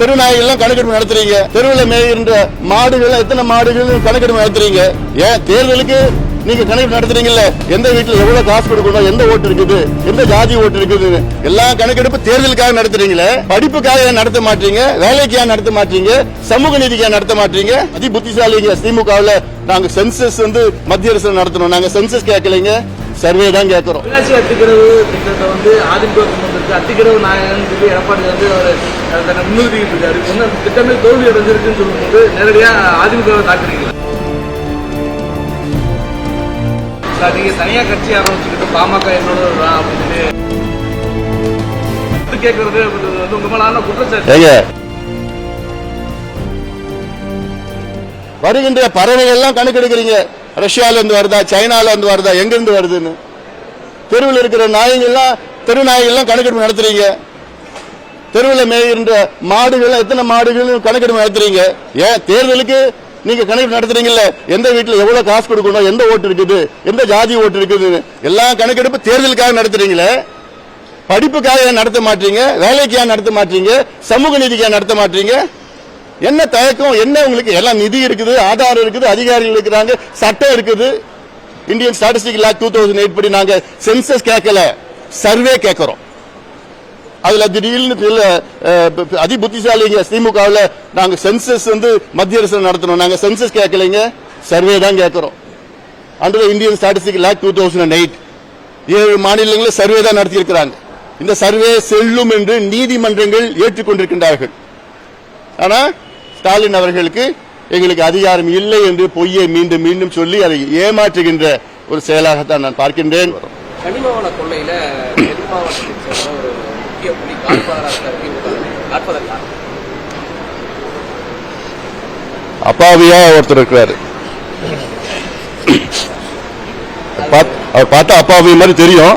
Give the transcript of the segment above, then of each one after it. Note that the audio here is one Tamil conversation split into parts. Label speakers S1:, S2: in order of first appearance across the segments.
S1: தெருநாய்கள் கணக்கெடுப்பு நடத்துறீங்க. தெருவில் மேய்கின்ற மாடுகள் எத்தனை மாடுகள் கணக்கெடுப்பு நடத்துறீங்க. ஏன் தேர்தலுக்கு நீங்க கணக்கு நடத்துறீங்கல்ல, எந்த வீட்டுல எவ்வளவு காசு கொடுக்கணும், எந்த ஓட்டு இருக்குது, எந்த ஜாதி ஓட்டு இருக்குது, எல்லாம் கணக்கெடுப்பு தேர்தலுக்காக நடத்துறீங்களே. படிப்புக்காக நடத்த மாட்டீங்க, வேலைக்காக நடத்த மாட்டீங்க, சமூக நீதிக்காக நடத்த மாட்டீங்க. அதி புத்திசாலிங்க. திமுகவில் நாங்க சென்சஸ் மத்திய அரசு நடத்தணும். நாங்க சென்சஸ் கேட்கலைங்க, சர்வே தான் கேட்கிறோம்.
S2: அத்திக்கிறவு திட்டத்தை அதிமுக அத்திக்கிறவு நாயகன் சொல்லி எடப்பாடி முன்னிறுத்திட்டு இருக்காரு. திட்டமே தோல்வி அடைஞ்சிருக்குன்னு சொல்லும்போது நேரடியா அதிமுக தாக்குறீங்களா? நீங்க தனியா கட்சி ஆரம்பிச்சுக்கிட்டு பாமக என்னோட அப்படின்னு கேட்கறது உங்க மேலான குற்றச்சாட்டு.
S1: வருகின்ற பறவைகள் எல்லாம் கணக்கெடுக்கிறீங்க. ரஷ்யால இருந்து வருதா, சைனால இருந்து வருதா, எங்க இருந்து வருதுன்னு. தெருவில் இருக்கிற நாய்கள்லாம் தெரு நாய்கள்லாம் கணக்கெடுப்பு நடத்துறீங்க. தெருவில் மேய்கின்ற மாடுகள் எத்தனை மாடுகள் கணக்கெடுப்பு நடத்துறீங்க. ஏன் தேர்தலுக்கு நீங்க கணக்கு நடத்துறீங்கல்ல, எந்த வீட்டுல எவ்வளவு காசு கொடுக்கணும், எந்த ஓட்டு இருக்குது, எந்த ஜாதி ஓட்டு இருக்குது, எல்லாம் கணக்கெடுப்பு தேர்தலுக்காக நடத்துறீங்களே. படிப்புக்காக நடத்த மாட்டீங்க, வேலைக்காக நடத்த மாட்டீங்க, சமூக நீதிக்காக நடத்த மாட்டீங்க. என்ன தயக்கம், என்ன உங்களுக்கு? எல்லாம் நிதி இருக்குது, ஆதாரம் இருக்குது, அதிகாரிகள் இருக்கிறாங்க, சட்டம் இருக்குது. இந்தியன் ஸ்டாட்டிஸ்டிக் ஆக்ட் 2008 படி நாங்க சென்சஸ் கேட்கல, சர்வே கேட்கிறோம். அதுல திடீர்னு அதி புத்திசாலிங்க. திமுகவில் நாங்க சென்சஸ் மத்திய அரசு நடத்தணும். நாங்க சென்சஸ் கேட்கலைங்க, சர்வே தான் கேட்கிறோம். அண்டர் இந்தியன் ஸ்டாட்டிஸ்டிக் ஆக்ட் 2008 7 மாநிலங்களில் சர்வே தான் நடத்தி இருக்கிறாங்க. இந்த சர்வே செல்லும் என்று நீதிமன்றங்கள் ஏற்றுக்கொண்டிருக்கின்றார்கள். ஆனா ஸ்டாலின் அவர்களுக்கு எங்களுக்கு அதிகாரம் இல்லை என்று பொய்யை மீண்டும் மீண்டும் சொல்லி அதை ஏமாற்றுகின்ற ஒரு செயலாகத்தான் நான் பார்க்கின்றேன்.
S2: கனிமவள கொள்ளையில
S1: அப்பாவியா ஒருத்தர் இருக்கிறாரு. அவர் பார்த்தா அப்பாவி மாதிரி தெரியும்.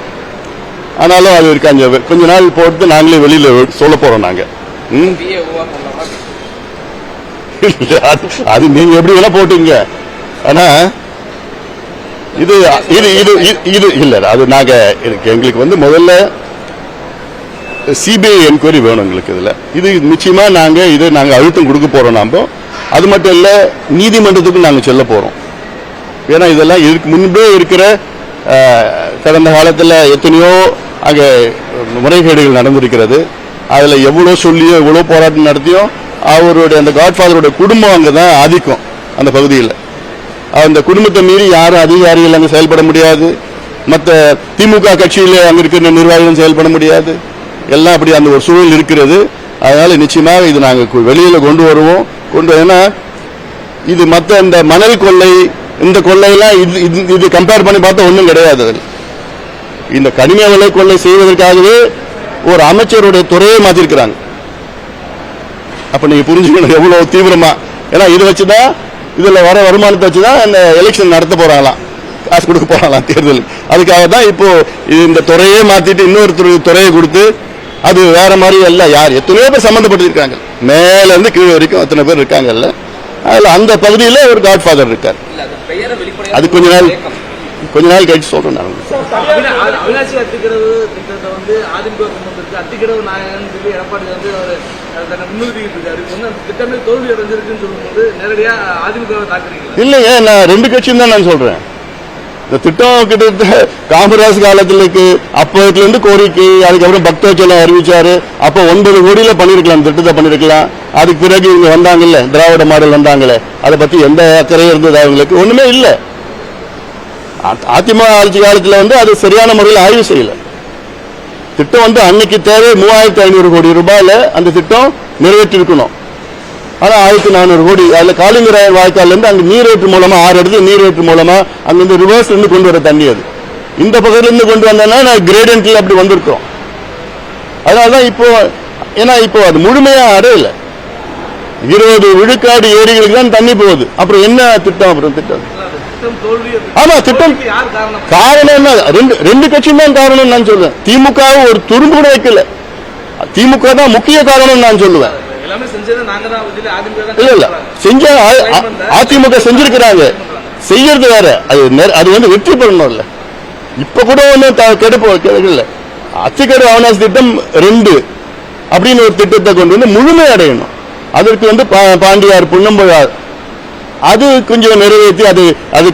S1: ஆனாலும் அது இருக்காங்க. கொஞ்ச நாள் போட்டு நாங்களே வெளியில சொல்ல போறோம். நாங்க அது நீங்க எப்படி வேணா போட்டுங்க. ஆனா இது இது இது இது இல்ல. அது நாங்க எங்களுக்கு முதல்ல சிபிஐ என்கொயரி வேணும் எங்களுக்கு. இது நிச்சயமா நாங்க அழுத்தம் கொடுக்க போறோம். நாம அது மட்டும் இல்ல, நீதிமன்றத்துக்கு நாங்க செல்ல போறோம். ஏன்னா இதெல்லாம் இதுக்கு முன்பே இருக்கிற கடந்த காலத்தில் எத்தனையோ அங்கே முறைகேடுகள் நடந்திருக்கிறது. அதுல எவ்வளவு சொல்லியோ எவ்வளவு போராட்டம் நடத்தியோ அவருடைய அந்த காட்ஃபாதருடைய குடும்பம் அங்கதான் ஆதிக்கம் அந்த பகுதியில். அந்த குடும்பத்தை மீறி யாரும் அதிகாரிகள் அங்கே செயல்பட முடியாது. மற்ற திமுக கட்சியில் அங்க இருக்கிற நிர்வாகிகளும் செயல்பட முடியாது. எல்லாம் அப்படி அந்த ஒரு சூழல் இருக்கிறது. அதனால நிச்சயமாக இது நாங்கள் வெளியில கொண்டு வருவோம். ஏன்னா இது மற்ற இந்த மணல் கொள்ளை, இந்த கொள்ளையெல்லாம் இது கம்பேர் பண்ணி பார்த்தா ஒன்றும் கிடையாது. இந்த கனிம வள கொள்ளை செய்வதற்காகவே ஒரு அமைச்சருடைய துறையை மாத்திருக்கிறாங்க. அப்ப நீங்க புரிஞ்சுக்கணும் எவ்வளவு தீவிரமா. ஏன்னா இதை வச்சுதான், இதுல வர வருமானத்தை வச்சுதான் இந்த எலெக்ஷன் நடத்த போறாங்களாம், காசு கொடுக்க போறாங்களாம் தேர்தல். அதுக்காக தான் இப்போ இந்த துறையே மாத்திட்டு இன்னொரு துறையை கொடுத்து அது வேற மாதிரி எல்லாம் யார் எத்தனையோ பேர் சம்பந்தப்பட்டிருக்காங்க. மேல இருந்து கீழே வரைக்கும் அத்தனை பேர் இருக்காங்கல்ல. அதுல அந்த பகுதியில ஒரு காட்ஃபாதர் இருக்கார். அது கொஞ்ச நாள் கழிச்சு சொல்றேன்.
S2: அவினாசி அத்திக்கிறவு திட்டத்தை அதிமுக அத்திக்கிறவு நாயகன் சொல்லி எடப்பாடி முன்னிறுத்திட்டு இருக்காரு. திட்டமே தோல்வி அடைஞ்சிருக்குன்னு சொல்லும்போது நேரடியா அதிமுக தாக்குறீங்க.
S1: இல்லைங்க, நான் ரெண்டு கட்சியும் தான் நான் சொல்றேன். இந்த திட்டம் கிட்டத்தட்ட காமராஜ் காலத்திற்கு அப்பத்துல இருந்து கோரிக்கை, அதுக்கப்புறம் பக்தோச்சலம் அறிவிச்சாரு. அப்ப 9 கோடியில பண்ணிருக்கலாம், திட்டத்தை பண்ணிருக்கலாம். அதுக்கு பிறகு இவங்க வந்தாங்கல்ல, திராவிட மாடல் வந்தாங்கல்ல, அதை பத்தி எந்த அக்கறையும் இருந்தது அவங்களுக்கு ஒண்ணுமே இல்ல. அதிமுக ஆட்சி காலத்துல அது சரியான முறையில் ஆய்வு செய்யல. திட்டம் அன்னைக்கு தேவை 3500 கோடி ரூபாயில அந்த திட்டம் நிறைவேற்றிருக்கணும். ஆனா 1400 கோடி அதுல காளிங்கராயர் வாய்க்கால் இருந்து அங்க நீரேற்று மூலமா 6 இடத்துல நீரேற்று மூலமா அங்கிருந்து ரிவர்ஸ் இருந்து கொண்டு வர தண்ணி அது இந்த பக்கத்துல இருந்து கொண்டு வந்தா கிரேடியன்ட்ல அப்படி வந்திருக்கோம். அதனாலதான் இப்போ ஏன்னா இப்போ அது முழுமையா அடையல. 20 விழுக்காடு ஏரிகளுக்கு தான் தண்ணி போகுது. அப்புறம் என்ன திட்டம்? அப்புறம் திட்டம் ஆமா திட்டம் காரணம் என்ன? ரெண்டு கட்சியும் தான் காரணம் நான் சொல்லுவேன். திமுக ஒரு துரும்பு கூட வைக்கல. திமுக தான் முக்கிய காரணம் நான் சொல்லுவேன். இல்ல இல்ல செஞ்ச அதிமுக செஞ்சிருக்கிறாங்க, செய்யறது வேற. அது வெற்றி பெறணும் இல்ல. இப்ப கூட ஒண்ணு கெடுப்பு அத்திக்கடவு அவினாசி திட்டம் 2, அப்படின்னு ஒரு திட்டத்தை கொண்டு வந்து முழுமை அடையணும். அதற்கு வந்து பாண்டியார் புன்னம்புழார் அது கொஞ்சம் நிறைவேற்றி அது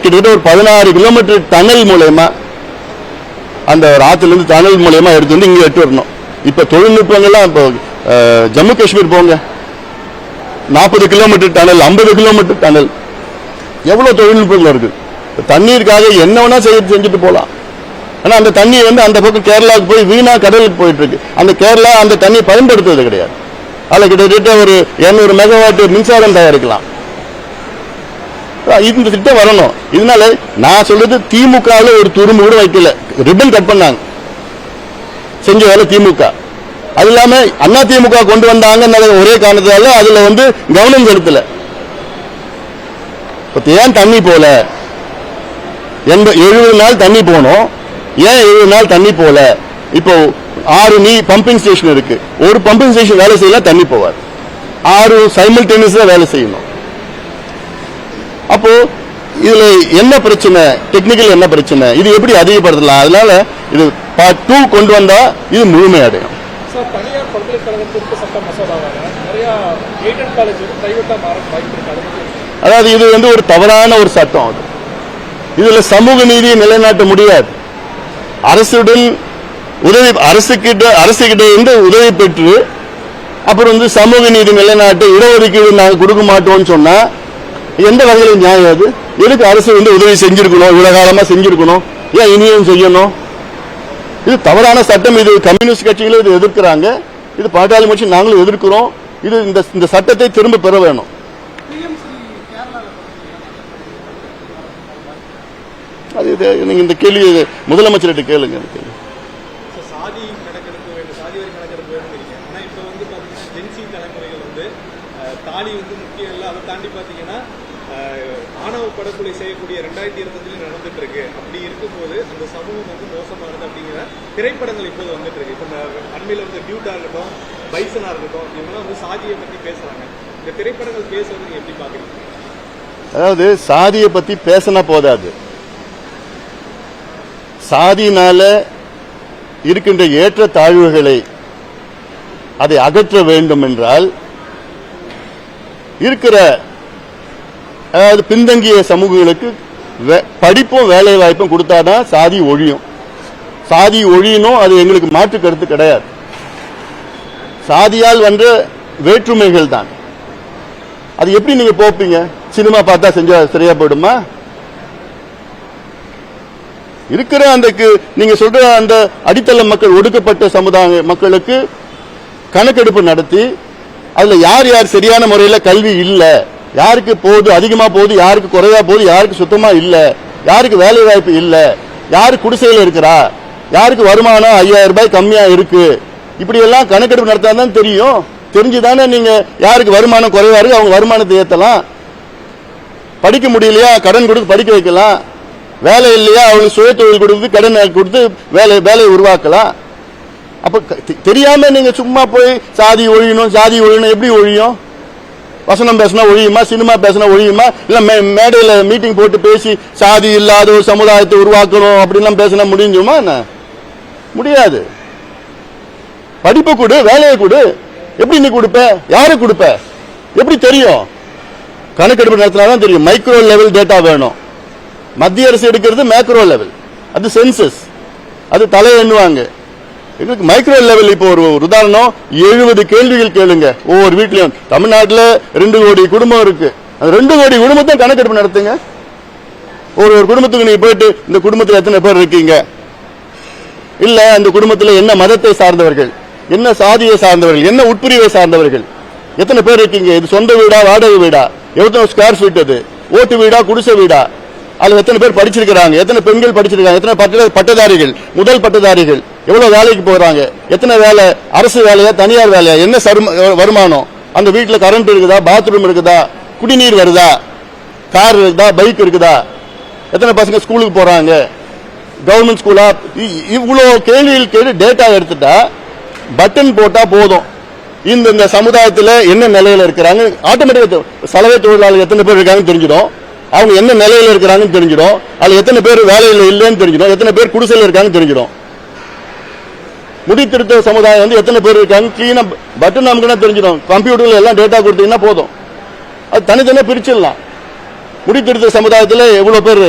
S1: கிட்டத்தட்ட ஒரு 16 கிலோமீட்டர் டனல் மூலயமா அந்த ஆத்துல இருந்து டனல் மூலயமா எடுத்து வந்து இங்க எட்டு வரணும். இப்ப தொழில்நுட்பங்கள்லாம் இப்போ ஜம்மு காஷ்மீர் போங்க, 40 கிலோமீட்டர் டனல், 50 கிலோமீட்டர் டனல், எவ்வளவு தொழில்நுட்பங்கள் இருக்கு. தண்ணீருக்காக என்ன வேணா செஞ்சுட்டு போலாம். ஆனா அந்த தண்ணி வந்து அந்த பக்கம் கேரளாவுக்கு போய் வீணா கடலுக்கு போயிட்டு இருக்கு. அந்த கேரளா அந்த தண்ணியை பயன்படுத்துவது கிடையாது. அதுல கிட்டத்தட்ட ஒரு 200 மெகாவாட் மின்சாரம் தயாரிக்கலாம். இந்த திட்டம் வரணும். இதனால நான் சொல்றது திமுக ஒரு துரும்பு கூட வைக்கல, ரிப்பன் கட் பண்ணாங்க, செஞ்ச வேலை திமுக. அது இல்லாம அண்ணா திமுக கொண்டு வந்தாங்க ஒரே காரணத்தால அதுல வந்து கவனம் செலுத்தல. ஏன் தண்ணி போல 70 நாள் தண்ணி போனோம், ஏன் 70 நாள் தண்ணி போல? இப்போ 6 பம்பிங் ஸ்டேஷன் இருக்கு, ஒரு பம்பிங் ஸ்டேஷன் வேலை செய்யலாம், தண்ணி போவார். 6 சைமல்டேனியஸா வேலை செய்யணும். அப்போ இதுல என்ன பிரச்சனை, டெக்னிக்கல் என்ன பிரச்சனை, இது எப்படி அதிகப்படுத்தலாம்? அதனால இது பார்ட் 2 கொண்டு வந்தா இது முழுமை அடையும்.
S3: தனியார் பல்கலைக்கழகத்திற்கு சட்ட மசோதாவாக நிறைய எய்டட் காலேஜ் பிரைவேட்டா மாற வாய்ப்பு இருக்கு.
S1: அதாவது இது வந்து ஒரு தவறான ஒரு சட்டம். அது இதுல சமூக நீதியை நிலைநாட்ட முடியாது. அரசுடன் உதவி, அரசுகிட்ட இருந்து உதவி பெற்று அப்புறம் வந்து சமூக நீதி நிலைநாட்டு இடஒதுக்கீடு நாங்கள் கொடுக்க மாட்டோம்னு சொன்னா எந்த வகையில் நியாயம்? அது எதுக்கு அரசு வந்து உதவி செஞ்சிருக்கணும், இவ்வளவு காலமா செஞ்சிருக்கணும், ஏன் இனியும் செய்யணும்? இது தவறான சட்டம். இது கம்யூனிஸ்ட் கட்சிகளும் இது எதிர்க்கிறாங்க, இது பாட்டாளி கட்சி நாங்களும் எதிர்க்கிறோம். இது இந்த சட்டத்தை திரும்ப பெற வேணும். அது நீங்க இந்த கேள்வி முதலமைச்சர்கிட்ட கேளுங்க.
S3: சாதி கணக்கெடுப்பு வேண்டும், சாதி வரி கணக்கெடுப்பு வேண்டும். ஆனா இப்ப வந்து பாத்தீங்கன்னா ஜென்சி தலைமுறைகள் வந்து தாலி வந்து முக்கியம் இல்லை, அதை தாண்டி பாத்தீங்கன்னா ஆணவ படுகொலை செய்யக்கூடிய 2025 நடந்துட்டு இருக்கு. அப்படி இருக்கும்போது அந்த சமூகம் வந்து மோசமானது அப்படிங்கிற திரைப்படங்கள் இப்போது வந்துட்டு இருக்கு. இப்ப அண்மையில வந்து டியூட்டா இருக்கட்டும், பைசனா இருக்கட்டும், இவங்கெல்லாம் வந்து சாதியை பத்தி பேசுறாங்க. இந்த திரைப்படங்கள் பேசுறது நீங்க எப்படி பாக்குறீங்க?
S1: அதாவது சாதியை பத்தி பேசினா போதாது, சாதியினால இருக்கின்ற ஏற்ற தாழ்வுகளை அதை அகற்ற வேண்டும் என்றால் இருக்கிற அதாவது பின்தங்கிய சமூகங்களுக்கு படிப்பும் வேலை வாய்ப்பும் கொடுத்தாதான் சாதி ஒழியும். சாதி ஒழியணும், அது எங்களுக்கு மாற்று கருத்து கிடையாது. சாதியால் வந்த வேற்றுமைகள் தான். அது எப்படி நீங்க போப்பீங்க? சினிமா பார்த்தா செஞ்சா சரியா போயிடுமா? இருக்கிற அந்த நீங்க சொல்ற அந்த அடித்தள மக்கள், ஒடுக்கப்பட்ட சமுதாய மக்களுக்கு கணக்கெடுப்பு நடத்தி அதுல யார் யார் சரியான முறையில் கல்வி இல்ல, யாருக்கு போகுது அதிகமா போகுது, யாருக்கு குறைவா போகுது, யாருக்கு சுத்தமா இல்ல, யாருக்கு வேலை வாய்ப்பு இல்ல, யாரு குடிசையில் இருக்கிறா, யாருக்கு வருமானம் 5000 ரூபாய் கம்மியா இருக்கு, இப்படி எல்லாம் கணக்கெடுப்பு நடத்தாதான் தெரியும். தெரிஞ்சுதானே நீங்க யாருக்கு வருமானம் குறைவா இருக்கு அவங்க வருமானத்தை ஏத்தலாம். படிக்க முடியலையா கடன் கொடுத்து படிக்க வைக்கலாம், வேலை இல்லையா அவங்களுக்கு சுய தொழில் கொடுத்து கடன் கொடுத்து வேலையை உருவாக்கலாம். அப்ப தெரியாம நீங்க சும்மா போய் சாதி ஒழியணும் சாதி ஒழியணும், எப்படி ஒழியும்? வசனம் பேசினா ஒழியுமா? சினிமா பேசினா ஒழியுமா? இல்ல மேடையில மீட்டிங் போட்டு பேசி சாதி இல்லாத ஒரு சமுதாயத்தை உருவாக்கணும் அப்படின்லாம் பேசினா முடிஞ்சுமா? என்ன முடியாது. படிப்பு கொடு, வேலையை கொடு. எப்படி நீ கொடுப்ப? யாரு கொடுப்ப? எப்படி தெரியும்? கணக்கெடுப்பு நடத்தினாதான் தெரியும். மைக்ரோ லெவல் டேட்டா வேணும். மத்திய அரசு எடுக்கிறது மேக்ரோ லெவல், அது சென்சஸ், அது தலை எண்ணுவாங்க. எங்களுக்கு மைக்ரோ லெவல். இப்போ ஒரு உதாரணம், 70 கேள்விகள் கேளுங்க ஒவ்வொரு வீட்லயும். தமிழ்நாட்டில் 2 கோடி குடும்பம் இருக்கு, அந்த 2 கோடி குடும்பத்தை கணக்கெடுப்பு நடத்துங்க. ஒரு குடும்பத்துக்கு நீங்க போயிட்டு இந்த குடும்பத்தில் எத்தனை பேர் இருக்கீங்க, இல்ல அந்த குடும்பத்தில் என்ன மதத்தை சார்ந்தவர்கள், என்ன சாதியை சார்ந்தவர்கள், என்ன உட்பிரிவை சார்ந்தவர்கள், எத்தனை பேர் இருக்கீங்க, இது சொந்த வீடா வாடகை வீடா, எத்தனை ஸ்கொயர் ஃபீட், அது ஓட்டு வீடா குடிசை வீடா, அதுல எத்தனை பேர் படிச்சிருக்கிறாங்க, எத்தனை பெண்கள் படிச்சிருக்காங்க, எத்தனை பட்டதாரிகள், முதல் பட்டதாரிகள் எவ்வளவு வேலைக்கு போறாங்க, எத்தனை வேலை, அரசு வேலையா தனியார் வேலையா, என்ன வருமானம், அந்த வீட்டுல கரண்ட் இருக்குதா, பாத்ரூம் இருக்குதா, குடிநீர் வருதா, கார் இருக்குதா, பைக் இருக்குதா, எத்தனை பசங்க ஸ்கூலுக்கு போறாங்க, கவர்மெண்ட் ஸ்கூலா, இவ்வளவு கேள்விகள் கேட்டு டேட்டா எடுத்துட்டா பட்டன் போட்டா போதும். இந்த சமுதாயத்தில் என்ன நிலையில இருக்கிறாங்க ஆட்டோமேட்டிக்கா சலவை தொழிலாளர்கள் எத்தனை பேர் இருக்காங்கன்னு தெரிஞ்சிடும், அவங்க என்ன நிலையில இருக்கிறாங்கன்னு தெரிஞ்சிடும், அதுல எத்தனை பேர் வேலையில் இல்லைன்னு தெரிஞ்சிடும், எத்தனை பேர் குடிசையில் இருக்காங்கன்னு தெரிஞ்சிடும். முடித்திருத்த சமுதாயம் வந்து எத்தனை பேர் இருக்காங்க கிளீனா பட்டன் நமக்கு தெரிஞ்சிடும். கம்ப்யூட்டர்ல எல்லாம் டேட்டா கொடுத்தீங்கன்னா போதும், அது தனித்தனியா பிரிச்சிடலாம். முடித்திருத்த சமுதாயத்தில் எவ்வளவு பேர்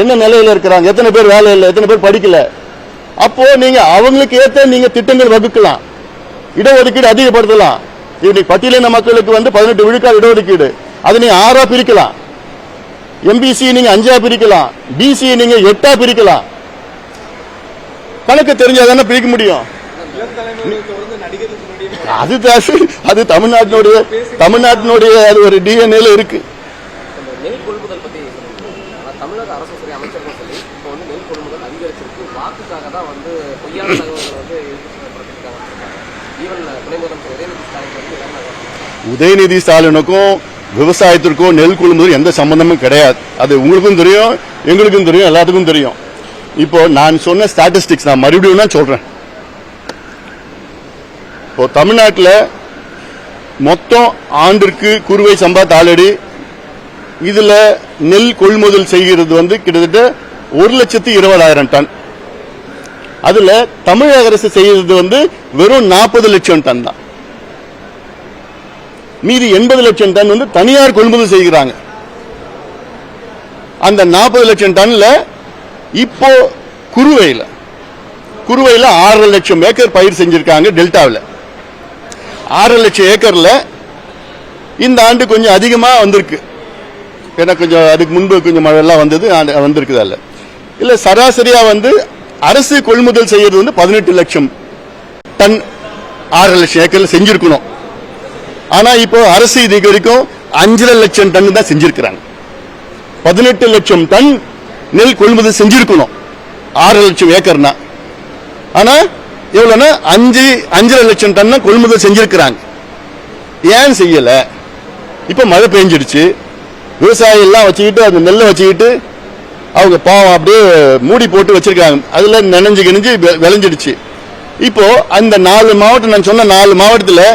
S1: என்ன நிலையில இருக்கிறாங்க, எத்தனை பேர் வேலை இல்லை, எத்தனை பேர் படிக்கல. அப்போ நீங்க அவங்களுக்கு ஏற்ற நீங்க திட்டங்கள் வகுக்கலாம், இடஒதுக்கீடு அதிகப்படுத்தலாம். இன்னைக்கு பட்டியலின மக்களுக்கு வந்து 18 விழுக்காடு இடஒதுக்கீடு, அதை நீங்க 6ஆ பிரிக்கலாம். எம்பிசி நீங்க 5ஆ பிரிக்கலாம், பிசி நீங்க 8ஆ பிரிக்கலாம். கணக்கு தெரிஞ்சாதானே பிரிக்க முடியும்.
S3: இளம் தலைமுறையை தொடர்ந்து நடிகருக்கு முன்னாடியே
S1: அது தமிழ்நாட்டினுடைய அது ஒரு டிஎன்ஏல இருக்கு.
S4: நெல் கொள்முதல் பத்தி தமிழக அரசு சரி அமைச்சர்கள் சொல்லி இப்போ வந்து நெல் கொள்முதல் அதிகரிச்சிருக்கு, வாக்குக்காக தான் வந்து பொய்யான தகவல்கள் வந்து ஈவன் துணை முதலமைச்சர்
S1: உதயநிதி ஸ்டாலினுக்கும் விவசாயத்திற்கும் நெல் கொள்முதல் எந்த சம்பந்தமும் கிடையாது. அது உங்களுக்கும் தெரியும், எங்களுக்கும் தெரியும், எல்லாத்துக்கும் தெரியும். இப்போ நான் சொன்ன ஸ்டாட்டிஸ்டிக்ஸ் நான் மறுபடியும் சொல்றேன். இப்போ தமிழ்நாட்டில் மொத்தம் ஆண்டிற்கு குறுவை சம்பா தாளடி இதுல நெல் கொள்முதல் செய்கிறது வந்து கிட்டத்தட்ட 1,20,000 டன். அதுல தமிழக அரசு செய்யறது வந்து வெறும் 40 லட்சம் டன் தான். மீதி 80 லட்சம் டன் வந்து தனியார் கொள்முதல் செய்கிறாங்க. அந்த 40 லட்சம் டன்ல இப்போ குறுவையில் 6 லட்சம் ஏக்கர் பயிர் செஞ்சிருக்காங்க. டெல்டாவில் 6 லட்சம் ஏக்கர்ல இந்த ஆண்டு கொஞ்சம் அதிகமா வந்திருக்கு. ஏன்னா கொஞ்சம் அதுக்கு முன்பு கொஞ்சம் மழை எல்லாம் வந்திருக்குது. இல்ல சராசரியா வந்து அரசு கொள்முதல் செய்யறது வந்து 18 லட்சம் டன் 6 லட்சம் ஏக்கர்ல செஞ்சிருக்கணும். ஆனா இப்போ அரசு இது வரைக்கும் 5 லட்சம் டன் தான் செஞ்சிருக்கிறாங்க. 18 லட்சம் டன் நெல் கொள்முதல் செஞ்சிருக்கணும் 6 லட்சம் ஏக்கர்னா. ஆனா எவ்வளவுன்னா 5 லட்சம் டன் கொள்முதல் செஞ்சிருக்கிறாங்க. ஏன் செய்யல? இப்ப மழை பெஞ்சிடுச்சு, விவசாயி எல்லாம் வச்சுக்கிட்டு அந்த நெல்லை வச்சுக்கிட்டு அவங்க பாவம் அப்படியே மூடி போட்டு வச்சிருக்காங்க. அதுல நனைஞ்சு கிணிஞ்சு விளைஞ்சிடுச்சு. இப்போ அந்த 4 மாவட்டம் நான் சொன்ன 4 மாவட்டத்தில்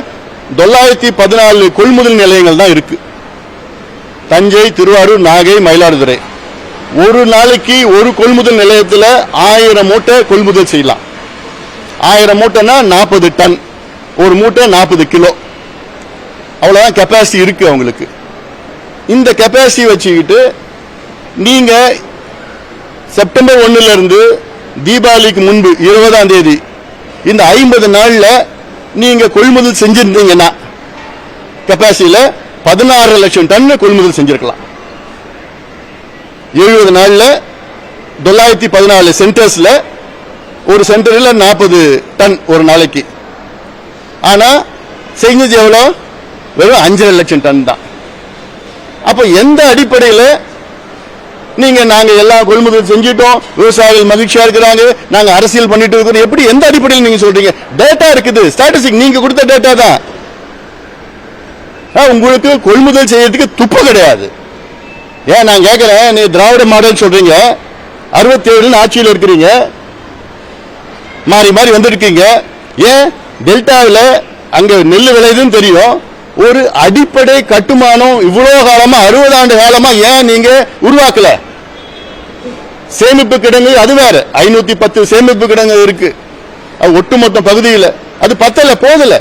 S1: 914 கொள்முதல் நிலையங்கள் தான் இருக்கு. தஞ்சை, திருவாரூர், நாகை, மயிலாடுதுறை. ஒரு நாளைக்கு ஒரு கொள்முதல் நிலையத்தில் 1000 மூட்டை கொள்முதல் செய்யலாம். 1000 மூட்டைனா 40 டன், ஒரு மூட்டை 40 கிலோ, அவ்வளவுதான் கெப்பாசிட்டி இருக்கு அவங்களுக்கு. இந்த கெப்பாசிட்டி வச்சுக்கிட்டு நீங்க செப்டம்பர் 1 இருந்து தீபாவளிக்கு முன்பு 20ஆம் தேதி இந்த 50 நாள்ல நீங்க கொள்முதல் செஞ்சிருந்தீங்கன்னா கெப்பாசிட்டியில 16 லட்சம் டன் கொள்முதல் செஞ்சிருக்கலாம். 70 நாள்ல 914 சென்டர்ஸ்ல ஒரு சென்டர்ல 40 டன் ஒரு நாளைக்கு. ஆனா செஞ்சது எவ்வளோ? வெறும் 5 லட்சம் டன் தான். அப்ப எந்த அடிப்படையில் நீங்க நாங்க எல்லாம் கொள்முதல் செஞ்சிட்டோம், விவசாயிகள் மகிழ்ச்சியா இருக்கிறாங்க, நாங்க அரசியல் பண்ணிட்டு இருக்கிறோம், எப்படி எந்த அடிப்படையில் நீங்க சொல்றீங்க? டேட்டா இருக்குது, ஸ்டாட்டிஸ்டிக் நீங்க கொடுத்த டேட்டா தான். உங்களுக்கு கொள்முதல் செய்யறதுக்கு துப்பு கிடையாது. ஏன் நான் கேட்கிறேன், நீ திராவிட மாடல் சொல்றீங்க, 67 ஆட்சியில் இருக்கிறீங்க, மாறி மாறி வந்திருக்கீங்க. ஏன் டெல்டாவில் அங்க நெல் விளையுதுன்னு தெரியும், ஒரு அடிப்படை கட்டுமானம் இவ்வளவு காலமா 60 ஆண்டு காலமா ஏன் நீங்க உருவாக்கல? சேமிப்பு கிடங்கு அது வேற, 510 சேமிப்பு கிடங்கு இருக்கு ஒட்டுமொத்த பகுதியில். அது பத்தல, போதல.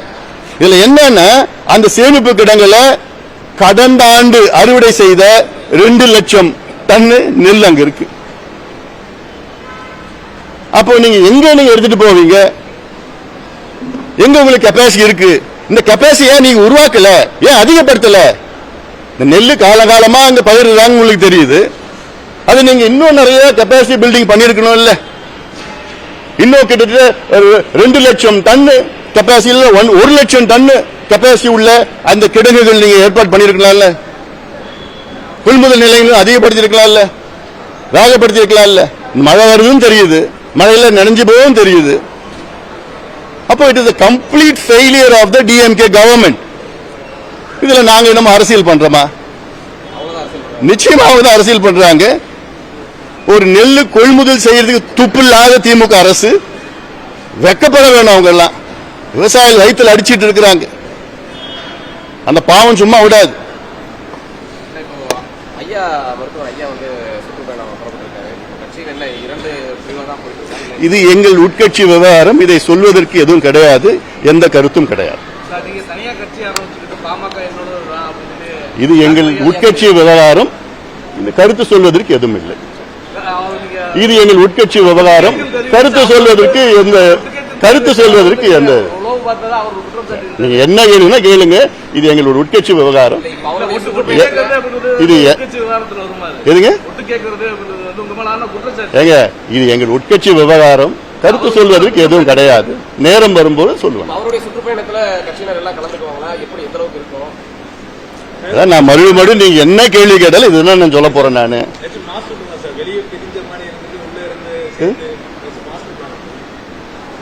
S1: இதுல என்னன்னா அந்த சேமிப்பு கிடங்குல கடந்த ஆண்டு அறுவடை செய்த 2 லட்சம் டன் நெல் அங்க இருக்கு. அப்போ நீங்க எங்க நீங்க எடுத்துட்டு போவீங்க? எங்க உங்களுக்கு கெப்பாசிட்டி இருக்கு? இந்த கெப்பாசிட்டியை நீங்க உருவாக்கல, ஏன் அதிகப்படுத்தல? இந்த நெல்லு காலகாலமா அங்க பயிரிடுறாங்க உங்களுக்கு தெரியுது. அது நீங்க இன்னும் நிறைய கெப்பாசிட்டி பில்டிங் பண்ணிருக்கணும் இல்ல? இன்னும் கிட்டத்தட்ட 2 லட்சம் டன் கெப்பாசிட்டியில 1 லட்சம் டன் கெப்பாசிட்டி உள்ள அந்த கிடங்குகள் நீங்க ஏற்பாடு பண்ணிருக்கலாம்ல? கொள்முதல் நிலையங்களும் அதிகப்படுத்திருக்கலாம்ல, வேகப்படுத்திருக்கலாம்ல? மழை வருதுன்னு தெரியுது, மழையில நனைஞ்சு போகும் தெரியுது. அப்போ it is a complete failure of the DMK government. இதுல நாங்க நம்ம அரசியல் பண்றோமா? நிச்சயமா வந்து அரசியல் பண்றாங்க. ஒரு நெல்லு கொள்முதல் செய்யறதுக்கு துப்பு இல்லாத திமுக அரசு வெக்கப்பட வேணும். அவங்க எல்லாம் விவசாயிகள் வயிற்றுல அடிச்சிட்டு இருக்கிறாங்க. அந்த பாவம் சும்மா விடாது.
S4: ஐயா மருத்துவர் ஐயா வந்து சுற்றுப்பயணம் புறப்பட்டிருக்காரு. கட்சி அப்படின்னு என்ன இரண்டு பிரிவாக தான் போயிட்டு இருக்காங்க.
S1: இது எங்கள் உட்கட்சி விவகாரம். இதை சொல்வதற்கு எதுவும் கிடையாது, எந்த கருத்தும் கிடையாது.
S2: சார், நீங்க தனியா கட்சி ஆரம்பிச்சுக்கிட்டு பாமக என்னோட அப்படின்னு
S1: இது எங்கள் உட்கட்சி விவகாரம். இந்த கருத்து சொல்வதற்கு எதுவும் இல்லை. இது எங்கள் உட்கட்சி விவகாரம். கருத்து சொல்வதற்கு எந்த
S2: உளவு பார்த்ததா அவர் குற்றம் சாட்டி
S1: நீங்க என்ன கேளுங்கன்னா கேளுங்க. இது எங்களோட உட்கட்சி விவகாரம்.
S4: இப்போ அவருடைய
S1: இது
S2: விவகாரத்தில் வருமா
S1: எதுங்க
S2: ஒட்டு கேட்கறது வந்து உங்க மேலான குற்றச்சாட்டு.
S1: ஏங்க, இது எங்கள் உட்கட்சி விவகாரம். கருத்து சொல்வதற்கு எதுவும் கிடையாது. நேரம் வரும்போது சொல்லுவேன்.
S4: அவருடைய சுற்றுப்பயணத்துல கட்சியினர் எல்லாம் கலந்துக்குவாங்களா, எப்படி எந்த அளவுக்கு இருக்கும்?
S1: அதான் நான் மறுபடியும் நீங்க என்ன கேள்வி கேட்டாலும் இதுதான் நான் சொல்ல போறேன். நானு
S3: மாஸ்டர் பிளான் சார், வெளியே பிரிஞ்ச மாதிரி இருந்துட்டு உள்ள இருந்து சேர்ந்து மாஸ்டர் பிளான்.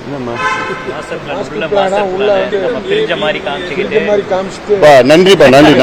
S1: என்னம்மா
S5: உள்ள வந்து பிரிஞ்ச மாதிரி காமிச்சுக்கிட்டு
S1: நன்றிப்பா, நன்றி.